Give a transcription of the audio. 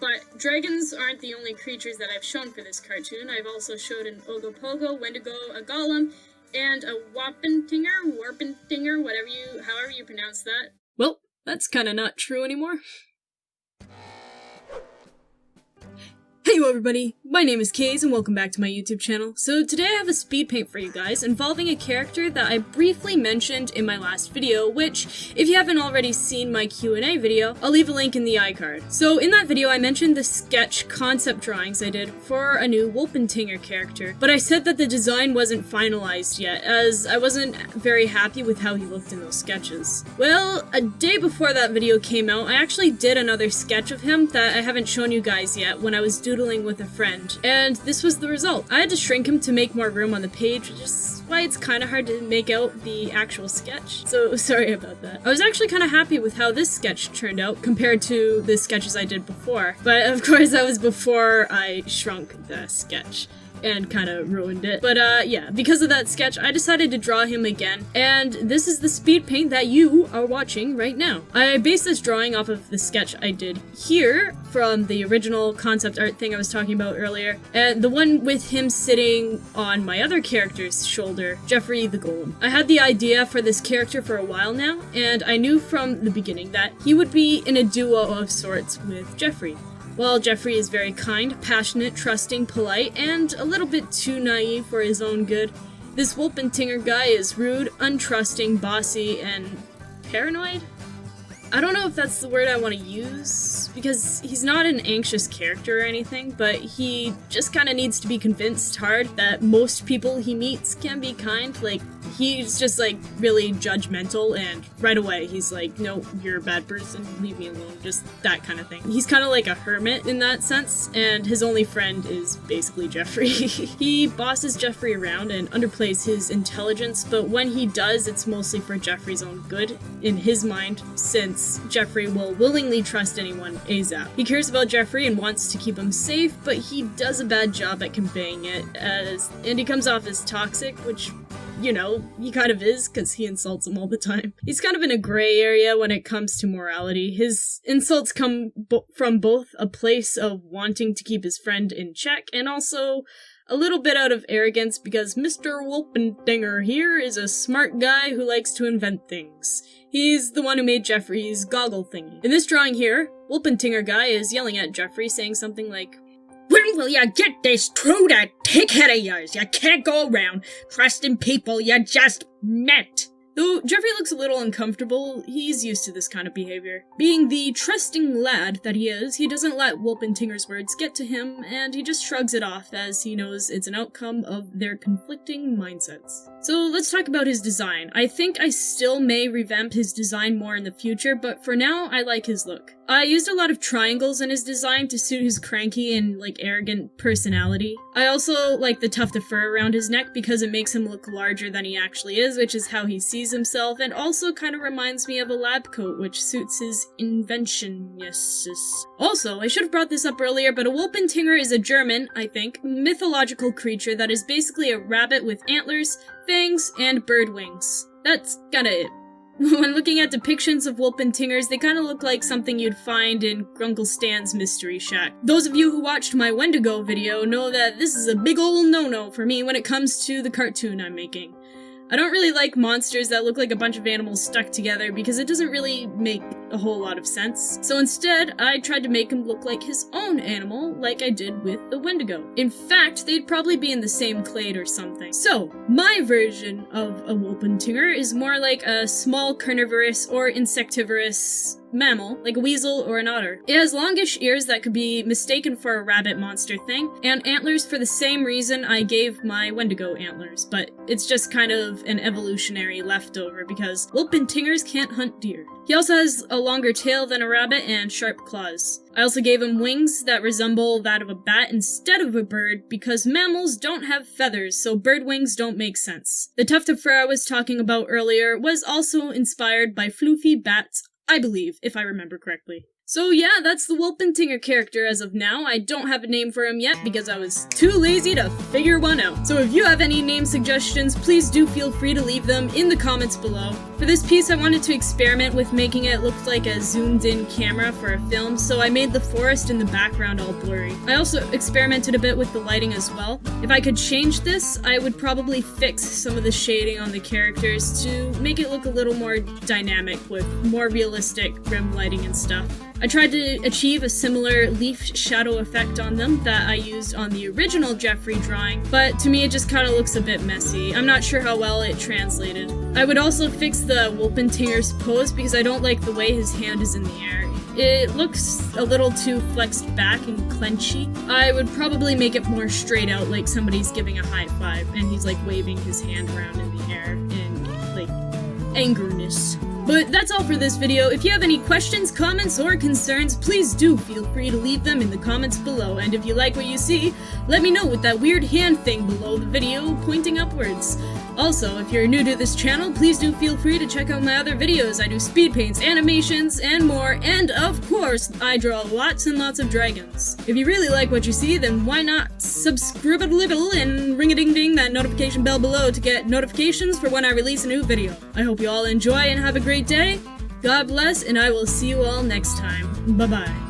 But dragons aren't the only creatures that I've shown for this cartoon. I've also showed an Ogopogo, Wendigo, a golem, and a Wolpertinger, however you pronounce that. Well, that's kinda not true anymore. Heyo everybody, my name is Kayz and welcome back to my YouTube channel. So today I have a speed paint for you guys involving a character that I briefly mentioned in my last video, which, if you haven't already seen my Q&A video, I'll leave a link in the iCard. So in that video I mentioned the sketch concept drawings I did for a new Wolpertinger character, but I said that the design wasn't finalized yet, as I wasn't very happy with how he looked in those sketches. Well, a day before that video came out, I actually did another sketch of him that I haven't shown you guys yet when I was doodling with a friend, and this was the result. I had to shrink him to make more room on the page, which is why it's kind of hard to make out the actual sketch, so sorry about that. I was actually kind of happy with how this sketch turned out compared to the sketches I did before, but of course that was before I shrunk the sketch and kind of ruined it. But yeah, because of that sketch, I decided to draw him again, and this is the speed paint that you are watching right now. I based this drawing off of the sketch I did here from the original concept art thing I was talking about earlier, and the one with him sitting on my other character's shoulder, Geoffrey the golem. I had the idea for this character for a while now, and I knew from the beginning that he would be in a duo of sorts with Geoffrey. While Geoffrey is very kind, passionate, trusting, polite, and a little bit too naive for his own good, this Wolpertinger guy is rude, untrusting, bossy, and paranoid? I don't know if that's the word I want to use, because he's not an anxious character or anything, but he just kind of needs to be convinced hard that most people he meets can be kind. Like, he's just, like, really judgmental, and right away he's like, no, you're a bad person, leave me alone, just that kind of thing. He's kind of like a hermit in that sense, and his only friend is basically Geoffrey. He bosses Geoffrey around and underplays his intelligence, but when he does, it's mostly for Geoffrey's own good, in his mind, since Geoffrey will willingly trust anyone ASAP. He cares about Geoffrey and wants to keep him safe, but he does a bad job at conveying it, and he comes off as toxic, which, you know, he kind of is, because he insults him all the time. He's kind of in a gray area when it comes to morality. His insults come from both a place of wanting to keep his friend in check, and also a little bit out of arrogance, because Mr. Wolpertinger here is a smart guy who likes to invent things. He's the one who made Geoffrey's goggle thingy. In this drawing here, Wolpertinger guy is yelling at Geoffrey, saying something like, "When will ya get this through that thick-head of yours? You can't go around trusting people you just met." Though Geoffrey looks a little uncomfortable, he's used to this kind of behavior. Being the trusting lad that he is, he doesn't let Wolpertinger's words get to him, and he just shrugs it off as he knows it's an outcome of their conflicting mindsets. So let's talk about his design. I think I still may revamp his design more in the future, but for now, I like his look. I used a lot of triangles in his design to suit his cranky and, like, arrogant personality. I also like the tuft of fur around his neck because it makes him look larger than he actually is, which is how he sees himself, and also kind of reminds me of a lab coat, which suits his inventionist. Also, I should have brought this up earlier, but a Wolpertinger is a German, I think, mythological creature that is basically a rabbit with antlers, fangs, and bird wings. That's kinda it. When looking at depictions of Wolpertingers, they kind of look like something you'd find in Grunkle Stan's Mystery Shack. Those of you who watched my Wendigo video know that this is a big ol' no-no for me when it comes to the cartoon I'm making. I don't really like monsters that look like a bunch of animals stuck together because it doesn't really make a whole lot of sense. So instead, I tried to make him look like his own animal, like I did with the Wendigo. In fact, they'd probably be in the same clade or something. So, my version of a Wolpertinger is more like a small carnivorous or insectivorous mammal, like a weasel or an otter. It has longish ears that could be mistaken for a rabbit monster thing, and antlers for the same reason I gave my Wendigo antlers, but it's just kind of an evolutionary leftover because Wolpertingers can't hunt deer. He also has a longer tail than a rabbit and sharp claws. I also gave him wings that resemble that of a bat instead of a bird because mammals don't have feathers, so bird wings don't make sense. The tuft of fur I was talking about earlier was also inspired by floofy bats, I believe, if I remember correctly. So yeah, that's the Wolpertinger character as of now. I don't have a name for him yet because I was too lazy to figure one out. So if you have any name suggestions, please do feel free to leave them in the comments below. For this piece, I wanted to experiment with making it look like a zoomed-in camera for a film, so I made the forest in the background all blurry. I also experimented a bit with the lighting as well. If I could change this, I would probably fix some of the shading on the characters to make it look a little more dynamic with more realistic rim lighting and stuff. I tried to achieve a similar leaf shadow effect on them that I used on the original Geoffrey drawing, but to me it just kind of looks a bit messy. I'm not sure how well it translated. I would also fix the Wolpertinger's pose because I don't like the way his hand is in the air. It looks a little too flexed back and clenchy. I would probably make it more straight out, like somebody's giving a high five and he's like waving his hand around in the air in like angerness. But that's all for this video. If you have any questions, comments, or concerns, please do feel free to leave them in the comments below. And if you like what you see, let me know with that weird hand thing below the video pointing upwards. Also, if you're new to this channel, please do feel free to check out my other videos. I do speed paints, animations, and more, and of course, I draw lots and lots of dragons. If you really like what you see, then why not subscribe a little and ring-a-ding-ding that notification bell below to get notifications for when I release a new video. I hope you all enjoy and have a great day. God bless, and I will see you all next time. Bye-bye.